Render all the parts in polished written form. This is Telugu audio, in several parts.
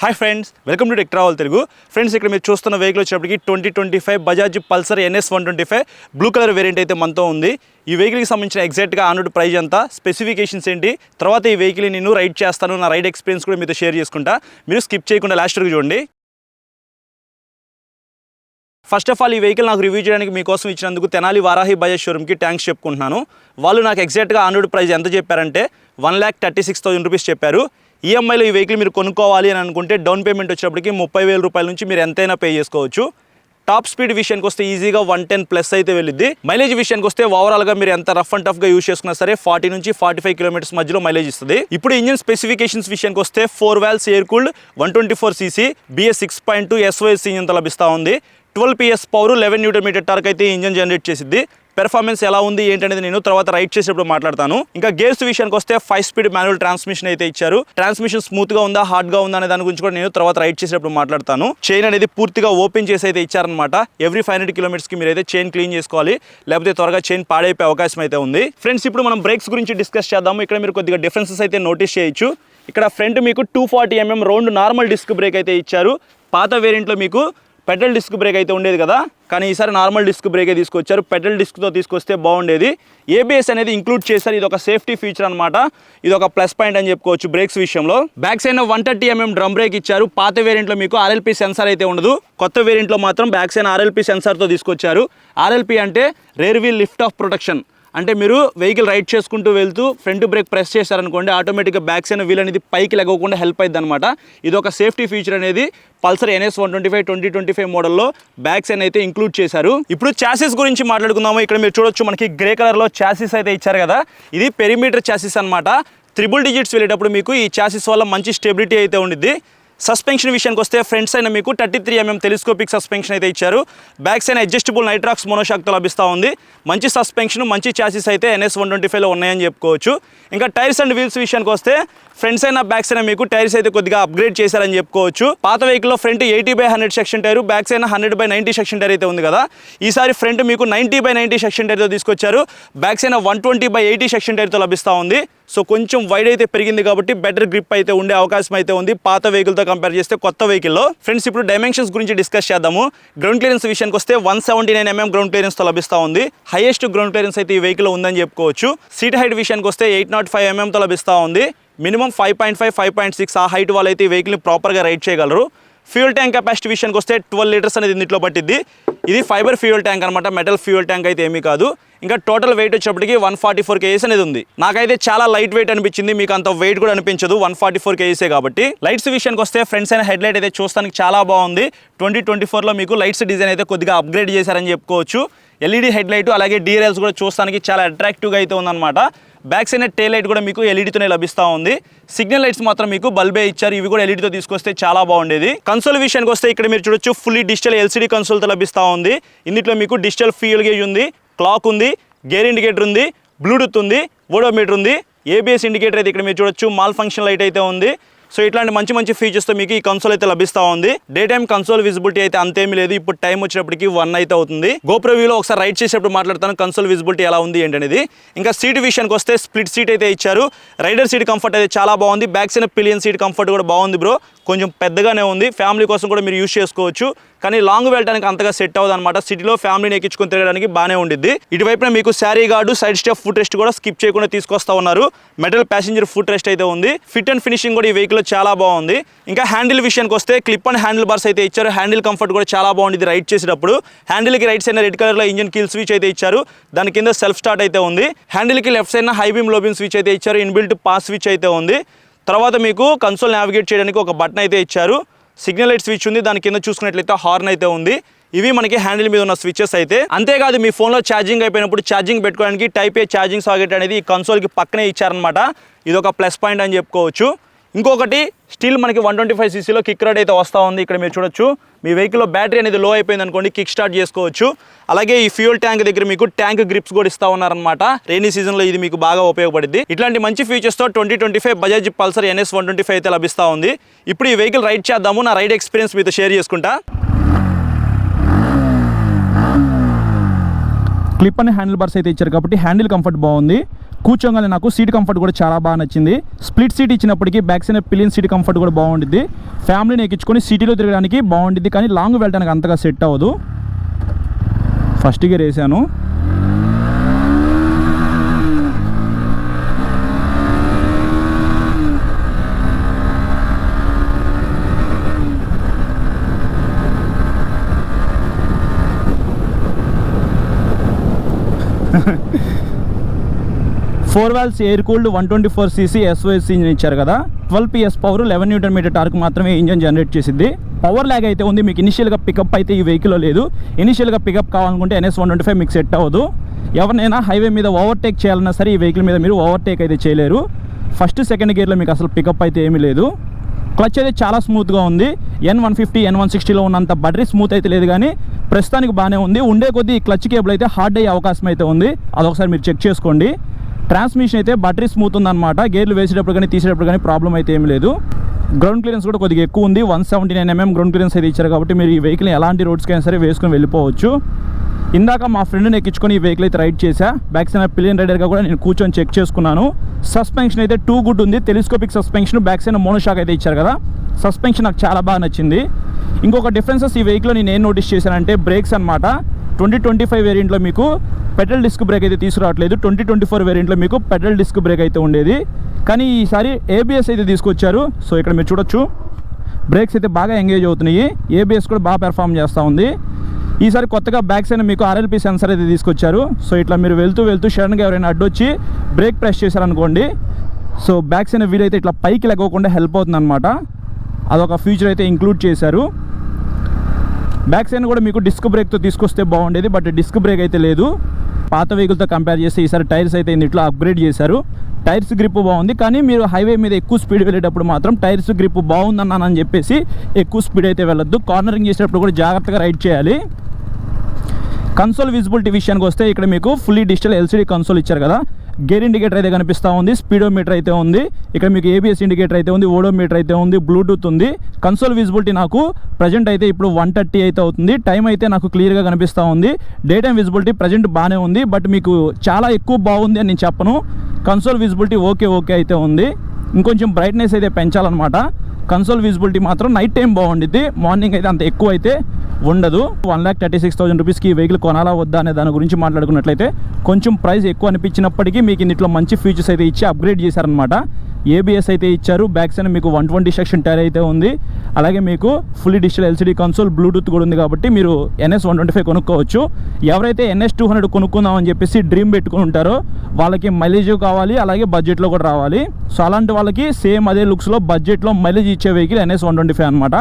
Hi friends, welcome to tech travel Telugu. Friends, ఇక్కడ మీరు చూస్తున్న వెహికల్ వచ్చేటప్పటికి 2025 Bajaj Pulsar NS 125 blue colour variant అయితే మనతో ఉంది. ఈ వెహికల్కి సంబంధించిన ఎగ్జాక్ట్గా ఆన్ రోడ్ ప్రైస్ ఎంత, స్పెసిఫికేషన్స్ ఏంటి, తర్వాత ఈ వెహికల్ నేను రైడ్ చేస్తాను, నా రైడ్ ఎక్స్పీరియన్స్ కూడా మీతో షేర్ చేసుకుంటా. మీరు స్కిప్ చేయకుండా లాస్ట్ వరకు చూడండి. ఫస్ట్ ఆఫ్ ఆల్, ఈ వెహికల్ నాకు రివ్యూ చేయడానికి మీకోసం ఇచ్చినందుకు తెనాలి వారాహి బజాజ్ షోరూమ్కి థ్యాంక్స్ చెప్పుకుంటున్నాను. వాళ్ళు నాకు ఎగ్జాక్ట్గా ఆన్ రోడ్ ప్రైస్ ఎంత చెప్పారంటే 1,36,000 రూపీస్ చెప్పారు. ఈఎంఐలో ఈ వెహికల్ మీరు కొనుక్కోవాలి అని అనుకుంటే డౌన్ పేమెంట్ వచ్చేటప్పటికి 30,000 రూపాయల నుంచి మీరు ఎంతైనా పే చేసుకోవచ్చు. టాప్ స్పీడ్ విషయానికి వస్తే ఈజీగా 110+ అయితే వెళ్ళిద్ది. మైలేజ్ విషయానికి వస్తే ఓవరాల్గా మీరు ఎంత రఫ్ అండ్ టఫ్గా యూస్ చేసుకున్నా సరే 40 నుంచి 45 కిలోమీటర్స్ మధ్యలో మైలేజ్ ఇస్తుంది. ఇప్పుడు ఇంజిన్ స్పెసిఫికేషన్స్ విషయానికి వస్తే 4 valves air cooled 124cc BS 6.2 SOS ఇంజిన్తో లభిస్తూ ఉంది. 12 PS పవర్ 11 Nm టార్క్ అయితే ఇంజిన్ జనరేట్ చేసిద్ది. పెర్ఫార్మెన్స్ ఎలా ఉంది ఏంటనేది నేను తర్వాత రైడ్ చేసేటప్పుడు మాట్లాడతాను. ఇంకా గేర్స్ విషయానికి వస్తే 5 స్పీడ్ మాన్యువల్ ట్రాన్స్మిషన్ అయితే ఇచ్చారు. ట్రాన్స్మిషన్ స్మూత్గా ఉందా, హార్డ్గా ఉందా అనే దాని గురించి కూడా నేను తర్వాత రైడ్ చేసేటప్పుడు మాట్లాడతాను. చైన్ అనేది పూర్తిగా ఓపెన్ చేసి అయితే ఇచ్చారనమాట. ఎవ్రీ 500 కిలోమీటర్స్కి మీరు అయితే చైన్ క్లీన్ చేసుకోవాలి, లేకపోతే త్వరగా చైన్ పాడైపోయే అవకాశం అయితే ఉంది. ఫ్రెండ్స్, ఇప్పుడు మనం బ్రేక్స్ గురించి డిస్కస్ చేద్దాము. ఇక్కడ మీరు కొద్దిగా డిఫరెన్సెస్ అయితే నోటీస్ చేయొచ్చు. ఇక్కడ ఫ్రంట్ మీకు 240 mm round normal disc brake అయితే ఇచ్చారు. పాత వేరియంట్లో మీకు పెడల్ డిస్క్ బ్రేక్ అయితే ఉండేది కదా, కానీ ఈసారి నార్మల్ డిస్క్ బ్రేకే తీసుకొచ్చారు. పెడల్ డిస్క్తో తీసుకొస్తే బాగుండేది. ABS అనేది ఇంక్లూడ్ చేశారు. ఇది ఒక సేఫ్టీ ఫీచర్ అనమాట. ఇది ఒక ప్లస్ పాయింట్ అని చెప్పుకోవచ్చు బ్రేక్స్ విషయంలో. Back side 130 mm drum break ఇచ్చారు. పాత వేరియంట్లో మీకు RLP సెన్సార్ అయితే ఉండదు. కొత్త వేరియంట్లో మాత్రం బ్యాక్ సైడ్ RLP సెన్సార్తో తీసుకొచ్చారు. RLP అంటే rear wheel lift off protection. అంటే మీరు వెహికల్ రైడ్ చేసుకుంటూ వెళ్తూ ఫ్రంట్ బ్రేక్ ప్రెస్ చేశారనుకోండి, ఆటోమేటిక్గా బ్యాక్ సైడ్ వీల్ అనేది పైకి లెగకుండా హెల్ప్ అయింది అనమాట. ఇది ఒక సేఫ్టీ ఫీచర్ అనేది పల్సర్ NS 125 2025 మోడల్లో బ్యాక్ సైడ్ అయితే ఇంక్లూడ్ చేశారు. ఇప్పుడు చాసిస్ గురించి మాట్లాడుకుందాము. ఇక్కడ మీరు చూడొచ్చు, మనకి గ్రే కలర్లో చాసిస్ అయితే ఇచ్చారు కదా. ఇది పెరిమీటర్ చాసిస్ అనమాట. 3 digits వెళ్ళేటప్పుడు మీకు ఈ చాసిస్ వల్ల మంచి స్టెబిలిటీ అయితే ఉండిద్ది. సస్పెన్షన్ విషయానికి వస్తే ఫ్రంట్ సైడ్ మీకు 33 mm టెలిస్కోపిక్ సస్పెన్షన్ అయితే ఇచ్చారు. బ్యాక్ సైడ్ అడ్జస్టబుల్ నైట్రాక్స్ మోనోషాక్తో లభిస్తూ ఉంది. మంచి సస్పెన్షన్, మంచి చాసిస్ అయితే NS 125లో ఉన్నాయని చెప్పుకోవచ్చు. ఇంకా టైర్స్ అండ్ వీల్స్ విషయానికి వస్తే ఫ్రంట్ సైడ్ బ్యాక్ సైడ్ మీకు టైర్స్ అయితే కొద్దిగా అప్గ్రేడ్ చేశారని చెప్పుకోవచ్చు. పాత వెహికల్లో front 80/100 section tyre, back side 100/90 section tyre అయితే ఉంది కదా. ఈసారి ఫ్రంట్ మీకు 90/90 సెక్షన్ టైర్తో తీసుకొచ్చారు. బ్యాక్ సైడ్ 120/80 సెక్షన్ టైర్తో లభిస్తూ ఉంది. సో కొంచెం వైడ్ అయితే పెరిగింది కాబట్టి బెటర్ గ్రిప్ అయితే ఉండే అవకాశం అయితే ఉంది పాత వెహికల్తో కంపేర్ చేస్తే కొత్త వెహికల్లో. ఫ్రెండ్స్, ఇప్పుడు డైమెన్షన్స్ గురించి డిస్కస్ చేద్దాము. గ్రౌండ్ క్లియరెన్స్ విషయానికి వస్తే 179 mm గ్రౌండ్ క్లియరెన్స్తో లభిస్తూ ఉంది. హైయెస్ట్ గ్రౌండ్ క్లియరెన్స్ అయితే ఈ వెహికల్ ఉందని చెప్పుకోవచ్చు. సీట్ హైట్ విషయానికి వస్తే 805 mmతో లభిస్తూ ఉంది. మినిమం 5.5, 5.6 ఆ హైట్ వాళ్ళు అయితే ఈ వెహికల్ని ప్రాపర్గా రైడ్ చేయగలరు. ఫ్యూయల్ ట్యాంక్ కెపాసిటీ విషయానికి వస్తే 12 లీటర్స్ అనేది ఇందులో పట్టిద్ది. ఇది ఫైబర్ ఫ్యూయల్ ట్యాంక్ అనమాట, మెటల్ ఫ్యూయల్ ట్యాంక్ అయితే ఏమీ కాదు. ఇంకా టోటల్ వెయిట్ వచ్చేప్పటికి 144 kgs అనేది ఉంది. నాకైతే చాలా లైట్ వెయిట్ అనిపించింది, మీకు అంత వెయిట్ కూడా అనిపించదు 144 kgs కాబట్టి. లైట్స్ విషయానికి వస్తే ఫ్రంట్ సైడ్ హెడ్ లైట్ అయితే చూస్తానికి చాలా బాగుంది. 2024లో మీకు లైట్స్ డిజైన్ అయితే కొద్దిగా అప్గ్రేడ్ చేశారని చెప్పుకోవచ్చు. LED హెడ్ లైట్ అలాగే DRLs కూడా చూస్తానికి చాలా అట్రాక్టివ్గా అయితే ఉందన్నమాట. బ్యాక్ సైడ్ టైల్ లైట్ కూడా మీకు LEDతోనే లభిస్తూ ఉంది. సిగ్నల్ లైట్స్ మాత్రం మీకు బల్బే ఇచ్చారు. ఇవి కూడా LEDతో తీసుకొస్తే చాలా బాగుండేది. కన్సోల్ విషయానికి వస్తే ఇక్కడ మీరు చూడొచ్చు, ఫుల్లీ డిజిటల్ LCD కన్సోల్తో లభిస్తూ ఉంది. ఇందులో మీకు డిజిటల్ ఫ్యూయల్ గేజ్ ఉంది, క్లాక్ ఉంది, గేర్ ఇండికేటర్ ఉంది, బ్లూటూత్ ఉంది, ఓడోమీటర్ ఉంది, ABS ఇండికేటర్ అయితే ఇక్కడ మీరు చూడొచ్చు, మాల్ ఫంక్షన్ లైట్ అయితే ఉంది. సో ఇట్లాంటి మంచి మంచి ఫీచర్స్తో మీకు ఈ కన్సోల్ అయితే లభిస్తూ ఉంది. డే టైమ్ కన్సోల్ విజిబిలిటీ అయితే అంతేమీ లేదు. ఇప్పుడు టైం వచ్చేటప్పటికి 1 అయితే అవుతుంది. గోప్రో వ్యూలో ఒకసారి రైడ్ చేసేటప్పుడు మాట్లాడతాను కన్సోల్ విజిబిలిటీ ఎలా ఉంది ఏంటనేది. ఇంకా సీట్ విషయానికి వస్తే స్ప్లిట్ సీట్ అయితే ఇచ్చారు. రైడర్ సీట్ కంఫర్ట్ అయితే చాలా బాగుంది. Back side pillion seat comfort కూడా బాగుంది బ్రో, కొంచెం పెద్దగానే ఉంది. ఫ్యామిలీ కోసం కూడా మీరు యూస్ చేసుకోవచ్చు, కానీ లాంగ్ వెళ్ళడానికి అంతగా సెట్ అవ్వదు అనమాట. సిటీలో ఫ్యామిలీని ఎక్కించుకొని తిరగడానికి బాగానే ఉండిద్ది. ఇటువైపున మీకు sari guard, side step foot rest కూడా స్కిప్ చేయకుండా తీసుకొస్తా ఉన్నారు. మెటల్ ప్యాసింజర్ ఫుట్ రెస్ట్ అయితే ఉంది. ఫిట్ అండ్ ఫినిషింగ్ కూడా ఈ వెహికల్ చాలా బాగుంది. ఇంకా హ్యాండిల్ విషయానికి వస్తే క్లిప్ అండ్ హ్యాండిల్ బార్స్ అయితే ఇచ్చారు. హ్యాండిల్ కంఫర్ట్ కూడా చాలా బాగుంది రైడ్ చేసేటప్పుడు. హ్యాండిల్కి రైట్ సైడ్ రెడ్ కలర్లో ఇంజిన్ కిల్ స్విచ్ అయితే ఇచ్చారు. దాని కింద సెల్ఫ్ స్టార్ట్ అయితే ఉంది. హ్యాండిల్కి left side high beam low beam switch అయితే ఇచ్చారు. ఇన్బిల్ట్ పాస్ స్విచ్ అయితే ఉంది. తర్వాత మీకు కన్సోల్ నావిగేట్ చేయడానికి ఒక బటన్ అయితే ఇచ్చారు. సిగ్నల్ లైట్ స్విచ్ ఉంది. దాని కింద చూసుకున్నట్లయితే హార్న్ అయితే ఉంది. ఇవి మనకి హ్యాండిల్ మీద ఉన్న స్విచెస్ అయితే. అంతేకాదు, మీ ఫోన్లో ఛార్జింగ్ అయిపోయినప్పుడు ఛార్జింగ్ పెట్టుకోవడానికి టైప్ ఏ ఛార్జింగ్ సాకెట్ అనేది ఈ కన్సోల్కి పక్కనే ఇచ్చారనమాట. ఇది ఒక ప్లస్ పాయింట్ అని చెప్పుకోవచ్చు. ఇంకొకటి, స్టిల్ మనకి 125cc కిక్ రాడ్ అయితే వస్తూ ఉంది. ఇక్కడ మీరు చూడొచ్చు, మీ వెహికల్లో బ్యాటరీ అనేది లో అయిపోయింది అనుకోండి, కిక్ స్టార్ట్ చేసుకోవచ్చు. అలాగే ఈ ఫ్యూయల్ ట్యాంక్ దగ్గర మీకు ట్యాంక్ గ్రిప్స్ కూడా ఇస్తూ ఉన్నారనమాట. రైనీ సీజన్లో ఇది మీకు బాగా ఉపయోగపడుద్ది. ఇట్లాంటి మంచి ఫీచర్స్తో 2025 బజాజ్ పల్సర్ NS 125 అయితే లభిస్తూ ఉంది. ఇప్పుడు ఈ వెహికల్ రైడ్ చేద్దాము, నా రైడ్ ఎక్స్పీరియన్స్ మీతో షేర్ చేసుకుంటా. క్లిప్ అనే హ్యాండిల్ బార్స్ అయితే ఇచ్చారు కాబట్టి హ్యాండిల్ కంఫర్ట్ బాగుంది. కూర్చోగానే నాకు సీట్ కంఫర్ట్ కూడా చాలా బాగా నచ్చింది. స్ప్లిట్ సీట్ ఇచ్చినప్పటికీ back side pillion seat comfort కూడా బాగుంటుంది. ఫ్యామిలీని ఎక్కించుకొని సిటీలో తిరగడానికి బాగుంటుంది, కానీ లాంగ్ వెళ్ళడానికి అంతగా సెట్ అవ్వదు. ఫస్ట్ గేర్ వేసాను. Four valves air cooled 124cc SOS engine ఇచ్చారు కదా. 12 PS పవర్, 11 Nm టార్క్ మాత్రమే ఇంజిన్ జనరేట్ చేసింది. పవర్ ల్యాగ్ అయితే ఉంది. మీకు ఇనిషియల్గా పికప్ అయితే ఈ వెహికల్లో లేదు. ఇనిషియల్గా పికప్ కావాలనుకుంటే NS125 మీకు సెట్ అవ్వదు. ఎవరినైనా హైవే మీద ఓవర్టేక్ చేయాలన్నా సరే ఈ వెహికల్ మీద మీరు ఓవర్టేక్ అయితే చేయలేరు. ఫస్ట్ సెకండ్ గేర్లో మీకు అసలు పికప్ అయితే ఏమీ లేదు. క్లచ్ అయితే చాలా స్మూత్గా ఉంది. N150 N160లో ఉన్నంత బటరీ స్మూత్ అయితే లేదు, కానీ ప్రస్తుతానికి బాగానే ఉంది. ఉండే కొద్దీ ఈ క్లచ్ కేబుల్ అయితే హార్డ్ అయ్యే అవకాశం అయితే ఉంది. అదొకసారి మీరు చెక్ చేసుకోండి. ట్రాన్స్మిషన్ అయితే బటరీ స్మూత్ ఉందన్నమాట. గేర్లు వేసేటప్పుడు కానీ తీసేటప్పుడు కానీ ప్రాబ్లం అయితే ఏమీ లేదు. గ్రౌండ్ క్లియరెన్స్ కూడా కొద్దిగా ఎక్కువ ఉంది. 179 mm గ్రౌండ్ క్లియరెన్స్ అయితే ఇచ్చారు, కాబట్టి మీరు ఈ వెహికల్ ఎలాంటి రోడ్స్కైనా సరే వేసుకొని వెళ్ళిపోవచ్చు. ఇందాక మా ఫ్రెండ్ని ఎక్కించుకొని ఈ వెహికల్ అయితే రైడ్ చేశా. బ్యాక్ సైడ్ పిలియన్ రైడర్గా కూడా నేను కూర్చొని చెక్ చేసుకున్నాను. సస్పెన్షన్ అయితే టూ గుడ్ ఉంది. Telescopic suspension, back side monoshock అయితే ఇచ్చారు కదా. సస్పెన్షన్ నాకు చాలా బాగా నచ్చింది. ఇంకొక డిఫరెన్సెస్ ఈ వెహికల్లో నేను ఏం నోటీస్ చేశానంటే బ్రేక్స్ అనమాట. 2025 వేరియంట్లో మీకు పెడల్ డిస్క్ బ్రేక్ అయితే తీసుకురావట్లేదు. 2024 వేరియంట్లో మీకు పెడల్ డిస్క్ బ్రేక్ అయితే ఉండేది, కానీ ఈసారి ABS అయితే తీసుకొచ్చారు. సో ఇక్కడ మీరు చూడొచ్చు, బ్రేక్స్ అయితే బాగా ఎంగేజ్ అవుతున్నాయి. ABS కూడా బాగా పెర్ఫామ్ చేస్తూ ఉంది. ఈసారి కొత్తగా బ్యాక్ సైడ్ మీకు RLP సెన్సర్ అయితే తీసుకొచ్చారు. సో ఇట్లా మీరు వెళ్తూ సడన్గా ఎవరైనా అడ్డొచ్చి బ్రేక్ ప్రెస్ చేశారనుకోండి, సో బ్యాక్ సైడ్ వీల్ అయితే ఇట్లా పైకి లెగ్గకుండా హెల్ప్ అవుతుంది అనమాట. అదొక ఫీచర్ అయితే ఇంక్లూడ్ చేశారు. బ్యాక్ సైడ్ కూడా మీకు డిస్క్ బ్రేక్తో తీసుకొస్తే బాగుండేది, బట్ డిస్క్ బ్రేక్ అయితే లేదు. పాత వెహికల్తో కంపేర్ చేస్తే ఈసారి టైర్స్ అయితే ఇట్లా అప్గ్రేడ్ చేశారు. టైర్స్ గ్రిప్ బాగుంది, కానీ మీరు హైవే మీద ఎక్కువ స్పీడ్ వెళ్ళేటప్పుడు మాత్రం టైర్స్ గ్రిప్ బాగుందన్నానని చెప్పేసి ఎక్కువ స్పీడ్ అయితే వెళ్ళొద్దు. కార్నరింగ్ చేసేటప్పుడు కూడా జాగ్రత్తగా రైడ్ చేయాలి. కన్సోల్ విజిబిలిటీ విషయానికి వస్తే ఇక్కడ మీకు ఫుల్లీ డిజిటల్ LCD కన్సోల్ ఇచ్చారు కదా. గేర్ ఇండికేటర్ అయితే కనిపిస్తూ ఉంది, స్పీడోమీటర్ అయితే ఉంది, ఇక్కడ మీకు ABS ఇండికేటర్ అయితే ఉంది, ఓడోమీటర్ అయితే ఉంది, బ్లూటూత్ ఉంది. కన్సోల్ విజిబిలిటీ నాకు ప్రజెంట్ అయితే ఇప్పుడు 130 అయితే అవుతుంది. టైం అయితే నాకు క్లియర్గా కనిపిస్తూ ఉంది. డే టైం విజిబిలిటీ ప్రజెంట్ బాగానే ఉంది, బట్ మీకు చాలా ఎక్కువ బాగుంది అని నేను చెప్పను. కన్సోల్ విజిబిలిటీ ఓకే అయితే ఉంది. ఇంకొంచెం బ్రైట్నెస్ అయితే పెంచాలన్నమాట. కన్సోల్ విజిబిలిటీ మాత్రం నైట్ టైం బాగుండిద్ది, మార్నింగ్ అయితే అంత ఎక్కువ అయితే ఉండదు. 1,36,000 రూపీస్కి ఈ వెహికల్ కొనాలా వద్దా అనే దాని గురించి మాట్లాడుకున్నట్లయితే కొంచెం ప్రైస్ ఎక్కువ అనిపించినప్పటికీ మీకు ఇందులో మంచి ఫీచర్స్ అయితే ఇచ్చి అప్గ్రేడ్ చేశారనమాట. ABS అయితే ఇచ్చారు. బ్యాక్ సైడ్ మీకు 120 సెక్షన్ టైర్ అయితే ఉంది. అలాగే మీకు fully digital LCD console, Bluetooth కూడా ఉంది, కాబట్టి మీరు NS125 కొనుక్కోవచ్చు. ఎవరైతే NS200 కొనుక్కుందామని చెప్పేసి డ్రీమ్ పెట్టుకుని ఉంటారో వాళ్ళకి మైలేజ్ కావాలి, అలాగే బడ్జెట్లో కూడా రావాలి. సో అలాంటి వాళ్ళకి సేమ్ అదే లుక్స్లో బడ్జెట్లో మైలేజ్ ఇచ్చే వెహికల్ NS125 అనమాట.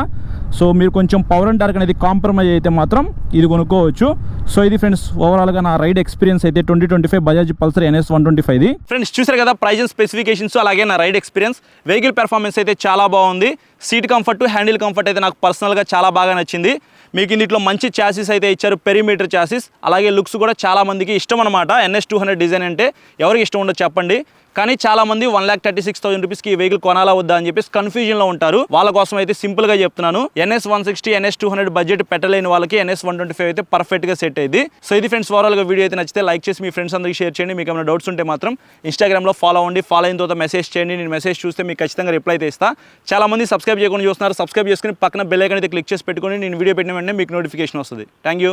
సో మీరు కొంచెం పవర్ అండ్ టార్క్ అనేది కాంప్రమైజ్ అయితే మాత్రం ఇది కొనుక్కోవచ్చు. సో ఇది ఫ్రెండ్స్ ఓవరాల్గా నా రైడ్ ఎక్స్పీరియన్స్ అయితే 2025 బజాజ్ పల్సర్ NS125. ఫ్రెండ్స్ చూసారు కదా ప్రైజెస్, స్పెసిఫికేషన్స్, అలాగే నా రైడ్ ఎక్స్పీరియన్స్. వెహికల్ పెర్ఫార్మెన్స్ అయితే చాలా బాగుంది. సీట్ కంఫర్ట్, హ్యాండిల్ కంఫర్ట్ అయితే నాకు పర్సనల్గా చాలా బాగా నచ్చింది. మీకు ఇందులో మంచి చాసిస్ అయితే ఇచ్చారు, పెరిమీటర్ చాసిస్. అలాగే లుక్స్ కూడా చాలా మందికి ఇష్టం అనమాట. NS200 డిజైన్ అంటే ఎవరికి ఇష్టం ఉండదు చెప్పండి. కానీ చాలామంది 1,36,000 రూపీస్కి ఈ వెహికల్ కొనాలా వద్దా అని చెప్పేసి కన్ఫ్యూజన్లో ఉంటారు. వాళ్ళ కోసం అయితే సింపుల్గా చెప్తున్నాను, NS160, NS200 బడ్జెట్ పెట్టలేని వాళ్ళకి NS125 అయితే పర్ఫెక్ట్గా సెట్ అయ్యింది. సో ఇది ఫ్రెండ్స్ ఓవరాల్గా వీడియో అయితే నచ్చితే లైక్ చేసి మీ ఫ్రెండ్స్ అందరికీ షేర్ చేయండి. మీకు ఏమైనా డౌట్స్ ఉంటే మాత్రం ఇన్స్టాగ్రామ్లో ఫాలో అవ్వండి. ఫాలో అయిన తర్వాత మెసేజ్ చేయండి. నేను మెసేజ్ చూస్తే మీకు ఖచ్చితంగా రిప్లై అయితే ఇస్తా. చాలా మంది సబ్స్క్రైబ్ చేయకుండా చూస్తున్నారు. సబ్స్క్రైబ్ చేసుకుని పక్కన బెల్ ఐకాన్ అయితే క్లిక్ చేసి పెట్టుకొని నేను వీడియో పెట్టిన వెంటనే మీకు నోటిఫికేషన్ వస్తుంది. Thank you.